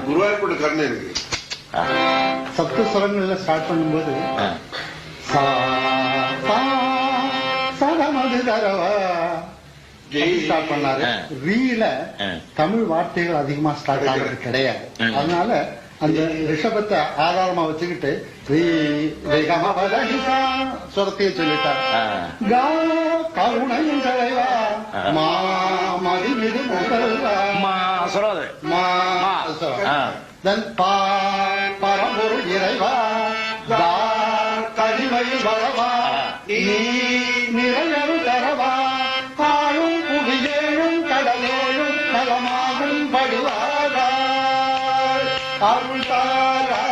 குருவாயூர்பட்ட கருணை இருக்கு. சப்த சுரங்கள்ல ஸ்டார்ட் பண்ணும்போது ஸ்டார்ட் பண்ணாரு. ரீல தமிழ் வார்த்தைகள் அதிகமா ஸ்டார்ட் ஆகிறது கிடையாது. அதனால அந்த ரிஷபத்தை ஆதாரமா வச்சுக்கிட்டு சுரத்தையே சொல்லிட்டார். கருணையும் தலைவா மதிமிது பரம்பொருள் இறைவா கனிமையில் வரவா நிறையரும் தரவா காயும் புவியேழும் கடலோடும் நலமாகும் படுவாரா அருள் தாரா